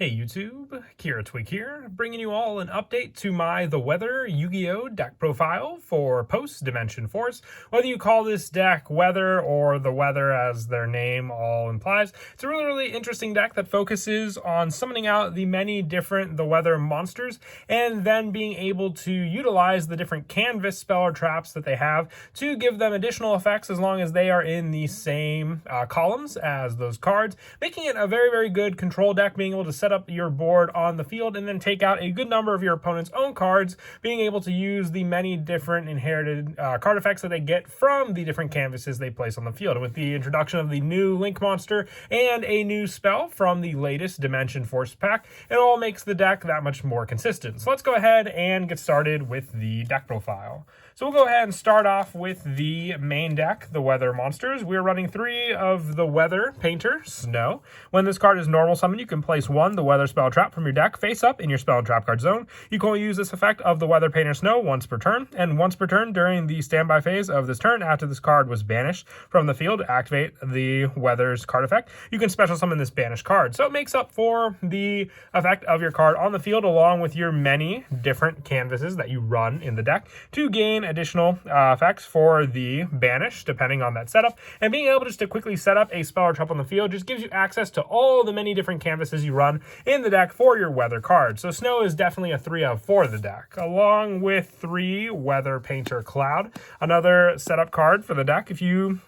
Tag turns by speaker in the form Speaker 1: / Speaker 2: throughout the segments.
Speaker 1: Hey YouTube, Kira Twig here, bringing you all an update to my The Weather Yu-Gi-Oh deck profile for Post-Dimension Force. Whether you call this deck Weather or The Weather as their name all implies, it's a really interesting deck that focuses on summoning out the many different The Weather monsters and then being able to utilize the different canvas spell or traps that they have to give them additional effects as long as they are in the same columns as those cards, making it a very good control deck, being able to set up your board on the field and then take out a good number of your opponent's own cards, being able to use the many different inherited card effects that they get from the different canvases they place on the field. And with the introduction of the new Link monster and a new spell from the latest Dimension Force pack, it all makes the deck that much more consistent. So let's go ahead and get started with the deck profile. So we'll go ahead and start off with the main deck, the Weather monsters. We're running 3 of the Weather Painter Snow. When this card is normal summon, you can place 1 the Weather spell trap from your deck face up in your spell and trap card zone. You can only use this effect of the Weather Painter Snow once per turn, and once per turn during the standby phase of this turn after this card was banished from the field to activate the Weather's card effect. You can special summon this banished card. So it makes up for the effect of your card on the field along with your many different canvases that you run in the deck to gain additional effects for the banish depending on that setup. And being able just to quickly set up a spell or trap on the field just gives you access to all the many different canvases you run in the deck for your Weather cards. So Snow is definitely a 3 out of 4 of the deck, along with 3 Weather Painter Cloud, another setup card for the deck. If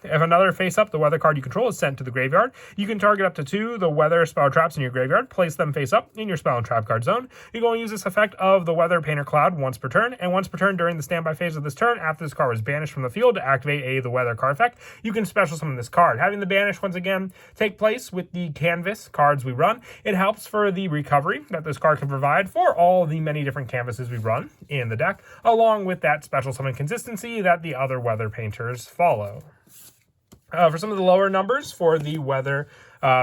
Speaker 1: another face up the Weather card you control is sent to the graveyard, you can target up to 2 the Weather spell traps in your graveyard, place them face up in your spell and trap card zone. You can only use this effect of the Weather Painter Cloud once per turn, and once per turn during the standby phase of this turn after this card was banished from the field to activate the Weather card effect, you can special summon this card. Having the banish once again take place with the canvas cards we run, it helps for the recovery that this card can provide for all the many different canvases we run in the deck, along with that special summon consistency that the other Weather painters follow. For some of the lower numbers for the Weather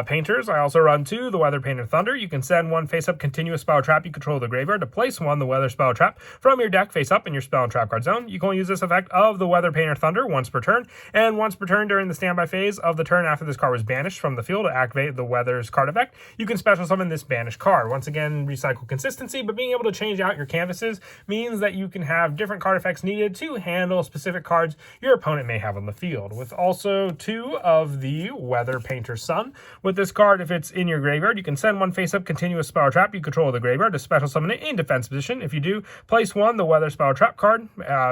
Speaker 1: painters, I also run 2 the Weather Painter Thunder. You can send 1 face up continuous spell trap you control the graveyard to place 1 the Weather spell trap from your deck face up in your spell and trap card zone. You can only use this effect of the Weather Painter Thunder once per turn, and once per turn during the standby phase of the turn after this card was banished from the field to activate the Weather's card effect, you can special summon this banished card. Once again, recycle consistency, but being able to change out your canvases means that you can have different card effects needed to handle specific cards your opponent may have on the field. With also 2 of the Weather Painter Sun. With this card, if it's in your graveyard, you can send 1 face-up continuous spell trap you control the graveyard to special summon it in defense position. If you do, place 1 the Weather spell trap card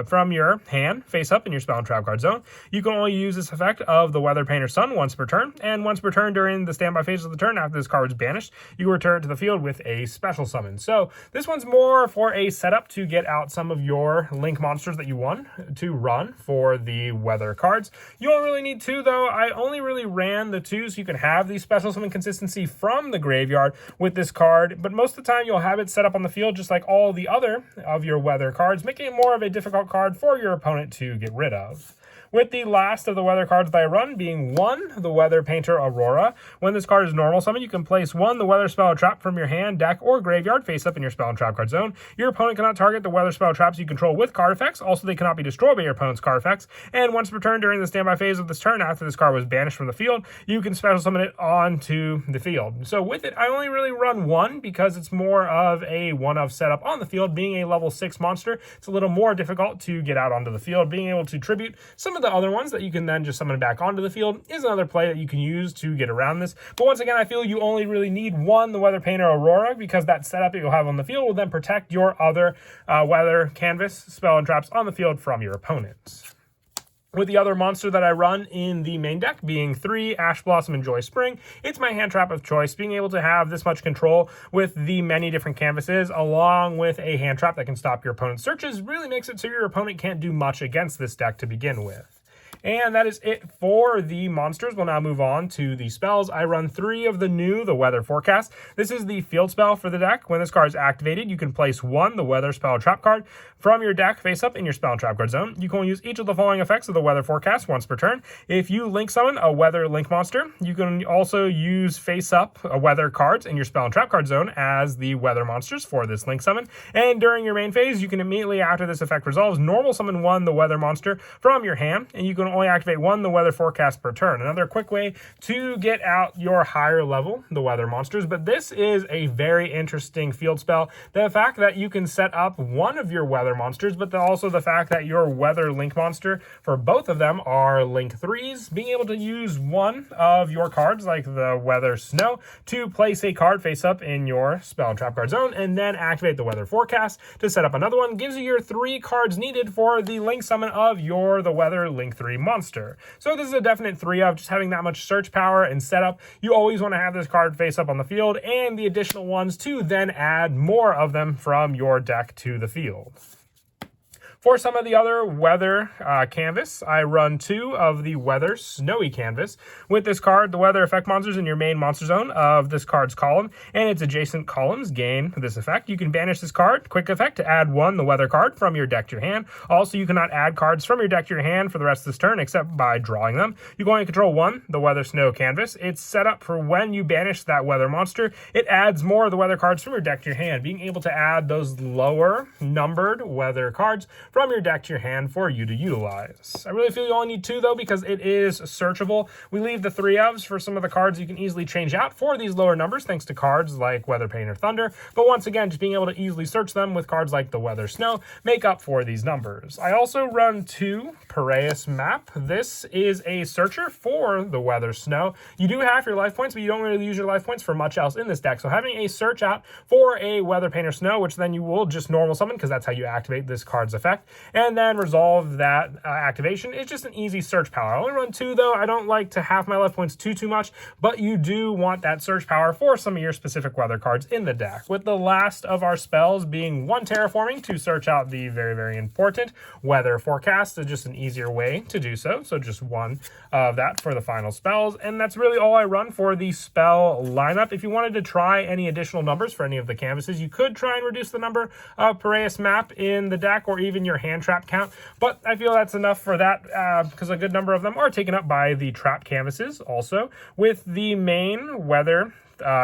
Speaker 1: from your hand face up in your spell and trap card zone. You can only use this effect of the Weather Painter Sun once per turn, and once per turn during the standby phase of the turn after this card is banished, you return to the field with a special summon. So this one's more for a setup to get out some of your Link monsters that you want to run for the Weather cards. You don't really need 2 though. I only really ran the 2 so you can have these special summon consistency from the graveyard with this card, but most of the time you'll have it set up on the field just like all the other of your Weather cards, making it more of a difficult card for your opponent to get rid of. With the last of the Weather cards that I run being 1 the Weather Painter Aurora. When this card is normal summon, you can place 1 the Weather spell trap from your hand, deck, or graveyard face up in your spell and trap card zone. Your opponent cannot target the Weather spell traps you control with card effects. Also, they cannot be destroyed by your opponent's card effects. And once per turn during the standby phase of this turn after this card was banished from the field, you can special summon it onto the field. So with it, I only really run 1 because it's more of a one-of setup on the field. Being a level 6 monster, it's a little more difficult to get out onto the field. Being able to tribute some of the other ones that you can then just summon back onto the field is another play that you can use to get around this. But once again, I feel you only really need 1 the Weather Painter Aurora because that setup that you'll have on the field will then protect your other Weather canvas spell and traps on the field from your opponents. With the other monster that I run in the main deck being 3 Ash Blossom and Joy Spring, it's my hand trap of choice. Being able to have this much control with the many different canvases along with a hand trap that can stop your opponent's searches really makes it so your opponent can't do much against this deck to begin with. And that is it for the monsters. We'll now move on to the spells. I run 3 of the Weather Forecast. This is the field spell for the deck. When this card is activated, you can place 1 the Weather spell trap card from your deck face up in your spell and trap card zone. You can only use each of the following effects of the Weather Forecast once per turn. If you link summon a Weather Link monster, you can also use face up Weather cards in your spell and trap card zone as the Weather monsters for this link summon. And during your main phase, you can immediately after this effect resolves normal summon 1 the Weather monster from your hand, and you can only activate one the weather forecast per turn. Another quick way to get out your higher level, the weather monsters, but this is a very interesting field spell. The fact that you can set up one of your weather monsters, but also the fact that your weather link monster for both of them are link 3s, being able to use one of your cards, like the weather snow, to place a card face up in your spell and trap card zone, and then activate the weather forecast to set up another one. Gives you your 3 cards needed for the link summon of the weather link 3 monster. So this is a definite 3 of just having that much search power and setup. You always want to have this card face up on the field, and the additional ones to then add more of them from your deck to the field. For some of the other weather canvas, I run 2 of the weather snowy canvas. With this card, the weather effect monsters in your main monster zone of this card's column and its adjacent columns gain this effect. You can banish this card, quick effect, to add 1 the weather card from your deck to your hand. Also, you cannot add cards from your deck to your hand for the rest of this turn except by drawing them. You can only control 1 the weather snow canvas. It's set up for when you banish that weather monster, it adds more of the weather cards from your deck to your hand, being able to add those lower numbered weather cards from your deck to your hand for you to utilize. I really feel you only need 2 though, because it is searchable. We leave the 3 ofs for some of the cards you can easily change out for these lower numbers thanks to cards like Weather Pain or Thunder, but once again, just being able to easily search them with cards like the Weather Snow make up for these numbers. I also run 2 Piraeus Map. This is a searcher for the Weather Snow. You do have your life points, but you don't really use your life points for much else in this deck, so having a search out for a Weather Pain or Snow, which then you will just normal summon because that's how you activate this card's effect, and then resolve that activation. It's just an easy search power. I only run 2 though. I don't like to have my life points too much, but you do want that search power for some of your specific weather cards in the deck. With the last of our spells being 1 terraforming to search out the very important weather forecast. It's just an easier way to do so. So just 1 of that for the final spells. And that's really all I run for the spell lineup. If you wanted to try any additional numbers for any of the canvases, you could try and reduce the number of Piraeus Map in the deck or even your hand trap count, but I feel that's enough for that because a good number of them are taken up by the trap canvases also, with the main weather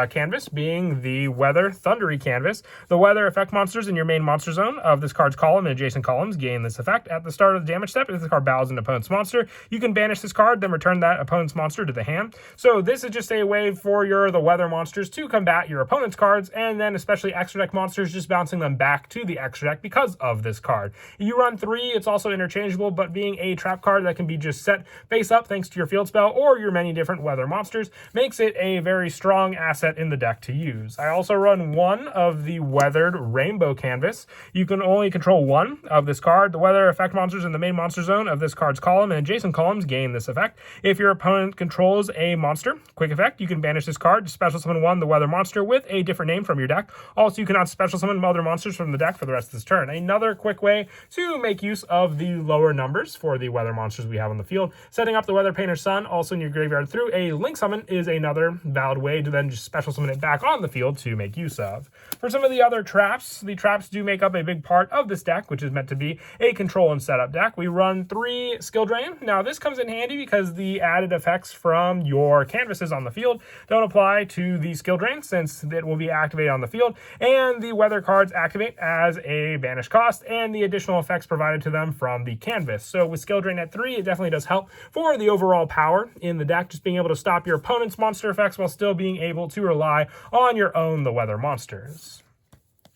Speaker 1: canvas being the weather thundery canvas. The weather effect monsters in your main monster zone of this card's column and adjacent columns gain this effect. At the start of the damage step, if the card bows an opponent's monster, you can banish this card, then return that opponent's monster to the hand. So this is just a way for the weather monsters to combat your opponent's cards, and then especially extra deck monsters, just bouncing them back to the extra deck because of this card. You run 3, it's also interchangeable, but being a trap card that can be just set face up thanks to your field spell or your many different weather monsters makes it a very strong asset in the deck to use. I also run 1 of the weathered rainbow canvas. You can only control 1 of this card. The weather effect monsters in the main monster zone of this card's column and adjacent columns gain this effect. If your opponent controls a monster, quick effect, you can banish this card, special summon 1 the weather monster with a different name from your deck. Also, you cannot special summon other monsters from the deck for the rest of this turn. Another quick way to make use of the lower numbers for the weather monsters we have on the field. Setting up the Weather Painter Sun also in your graveyard through a link summon is another valid way to then just special summon it back on the field to make use of. For some of the other traps, the traps do make up a big part of this deck, which is meant to be a control and setup deck. We run 3 Skill Drain. Now this comes in handy because the added effects from your canvases on the field don't apply to the Skill Drain since it will be activated on the field, and the weather cards activate as a banish cost and the additional effects provided to them from the canvas. So with Skill Drain at 3, it definitely does help for the overall power in the deck, just being able to stop your opponent's monster effects while still being able to rely on your own the weather monsters.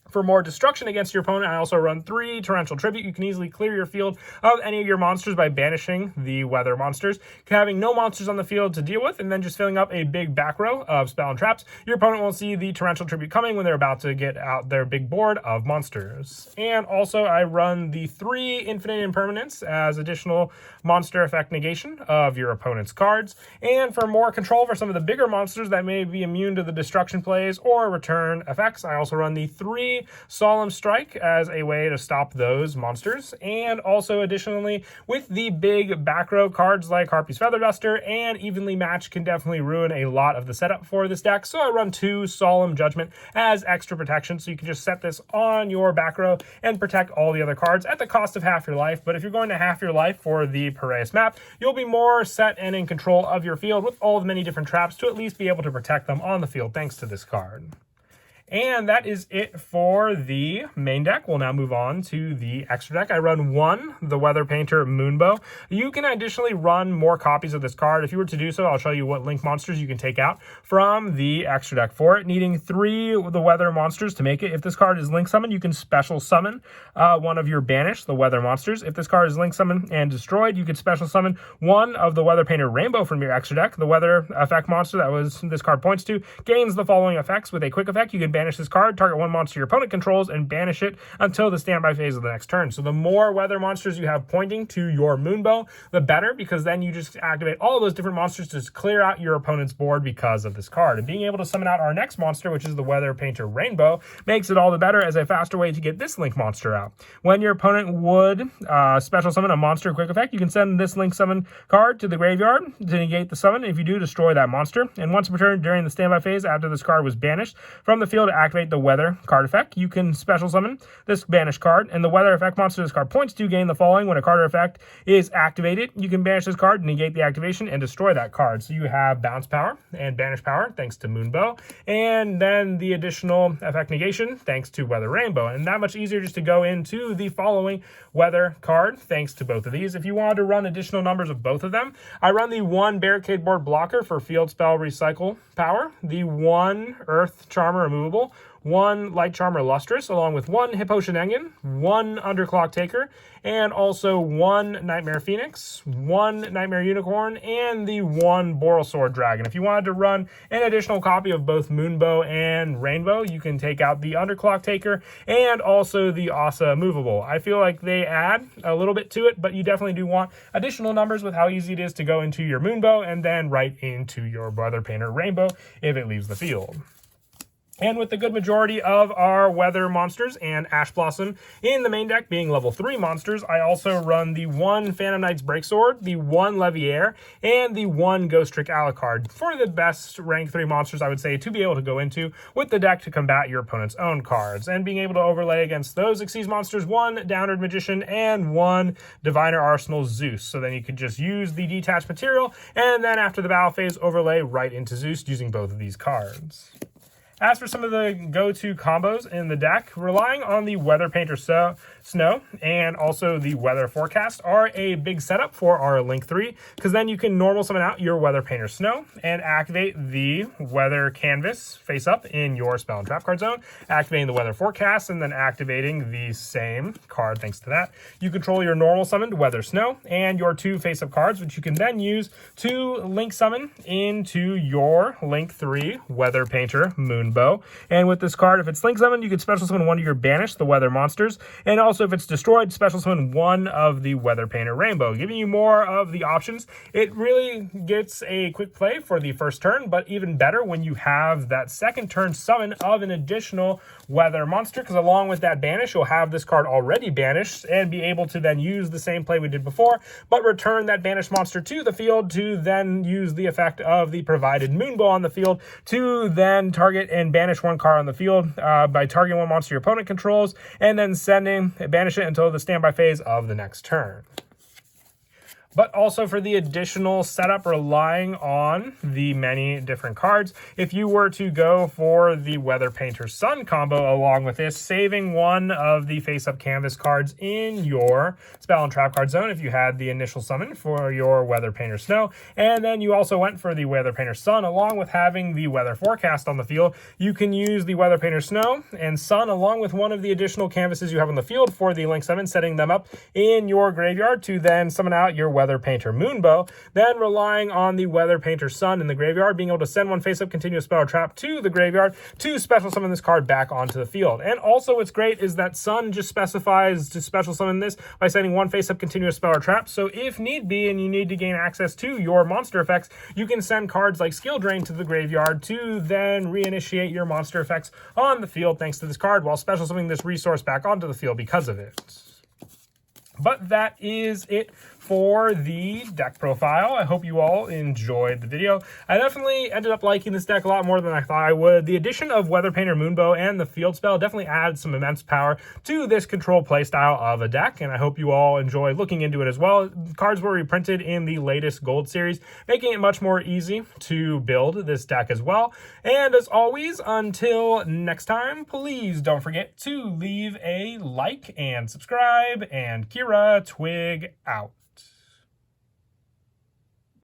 Speaker 1: For more destruction against your opponent, I also run 3 Torrential Tribute. You can easily clear your field of any of your monsters by banishing the weather monsters, having no monsters on the field to deal with, and then just filling up a big back row of spell and traps. Your opponent won't see the Torrential Tribute coming when they're about to get out their big board of monsters. And also, I run the 3 Infinite Impermanence as additional monster effect negation of your opponent's cards. And for more control for some of the bigger monsters that may be immune to the destruction plays or return effects, I also run the 3 Solemn Strike as a way to stop those monsters. And also additionally, with the big back row cards like Harpy's Feather Duster and Evenly Matched can definitely ruin a lot of the setup for this deck. So I run 2 Solemn Judgment as extra protection, so you can just set this on your back row and protect all the other cards at the cost of half your life. But if you're going to half your life for the Piraeus map, you'll be more set and in control of your field with all the many different traps to at least be able to protect them on the field thanks to this card. And that is it for the main deck. We'll now move on to the extra deck. I run one, the Weather Painter Moonbow. You can additionally run more copies of this card. If you were to do so, I'll show you what link monsters you can take out from the extra deck for it, needing 3 of the weather monsters to make it. If this card is link summoned, you can special summon one of your banished, the weather monsters. If this card is link summoned and destroyed, you could special summon one of the Weather Painter Rainbow from your extra deck. The weather effect monster that was this card points to gains the following effects. With a quick effect, you can banish this card, target one monster your opponent controls, and banish it until the standby phase of the next turn. So the more weather monsters you have pointing to your Moonbow, the better, because then you just activate all those different monsters to clear out your opponent's board because of this card. And being able to summon out our next monster, which is the Weather Painter Rainbow, makes it all the better as a faster way to get this link monster out. When your opponent would special summon a monster quick effect, you can send this link summon card to the graveyard to negate the summon. If you do, destroy that monster. And once per turn during the standby phase, after this card was banished from the field to activate the weather card effect, you can special summon this banished card, and the weather effect monster this card points to gain the following. When a card or effect is activated, you can banish this card, negate the activation, and destroy that card. So you have bounce power and banish power thanks to Moonbow, and then the additional effect negation thanks to Weather Rainbow. And that much easier just to go into the following weather card thanks to both of these. If you wanted to run additional numbers of both of them, I run the 1 Barricade Board Blocker for field spell recycle power, the 1 Earth Charmer removable, 1 Light Charmer Lustrous, along with 1 Hippo Shenanigan, 1 Underclock Taker, and also 1 Nightmare Phoenix, 1 Nightmare Unicorn, and the 1 Borosword Dragon. If you wanted to run an additional copy of both Moonbow and Rainbow, you can take out the Underclock Taker and also the Asa Movable. I feel like they add a little bit to it, but you definitely do want additional numbers with how easy it is to go into your Moonbow and then right into your Weather Painter Rainbow if it leaves the field. And with the good majority of our weather monsters and Ash Blossom in the main deck being level 3 monsters, I also run the 1 Phantom Knight's Breaksword, the 1 Leviair, and the 1 Ghost Trick Alucard for the best rank 3 monsters, I would say, to be able to go into with the deck to combat your opponent's own cards. And being able to overlay against those Xyz monsters, 1 Downward Magician and 1 Diviner Arsenal Zeus. So then you could just use the detached material, and then after the battle phase, overlay right into Zeus using both of these cards. As for some of the go-to combos in the deck, relying on the Weather Painter Snow and also the Weather Forecast are a big setup for our Link 3, because then you can normal summon out your Weather Painter Snow and activate the Weather Canvas face up in your Spell and Trap card zone, activating the Weather Forecast, and then activating the same card thanks to that. You control your normal summoned Weather Snow and your 2 face-up cards, which you can then use to link summon into your Link 3 Weather Painter Moonbow. And with this card, if it's link summoned, you can special summon one of your banished, the weather monsters, and also if it's destroyed, special summon one of the Weather Painter Rainbow, giving you more of the options. It really gets a quick play for the first turn, but even better when you have that second turn summon of an additional weather monster, because along with that banish, you'll have this card already banished and be able to then use the same play we did before, but return that banished monster to the field to then use the effect of the provided Moonbow on the field to then target and banish one card on the field by targeting one monster your opponent controls, and then banish it until the standby phase of the next turn. But also for the additional setup, relying on the many different cards. If you were to go for the Weather Painter Sun combo along with this, saving one of the face-up canvas cards in your Spell and Trap card zone if you had the initial summon for your Weather Painter Snow, and then you also went for the Weather Painter Sun along with having the Weather Forecast on the field, you can use the Weather Painter Snow and Sun along with one of the additional canvases you have on the field for the link summon, setting them up in your graveyard to then summon out your Weather Painter Moonbow, then relying on the Weather Painter Sun in the graveyard, being able to send one face-up continuous spell or trap to the graveyard to special summon this card back onto the field. And also what's great is that Sun just specifies to special summon this by sending one face-up continuous spell or trap, so if need be and you need to gain access to your monster effects, you can send cards like Skill Drain to the graveyard to then reinitiate your monster effects on the field thanks to this card, while special summoning this resource back onto the field because of it. But that is it for the deck profile. I hope you all enjoyed the video. I definitely ended up liking this deck a lot more than I thought I would. The addition of Weather Painter Moonbow and the field spell definitely adds some immense power to this control playstyle of a deck, and I hope you all enjoy looking into it as well. Cards were reprinted in the latest Gold Series, making it much more easy to build this deck as well. And as always, until next time, please don't forget to leave a like and subscribe, and Kira Twig out.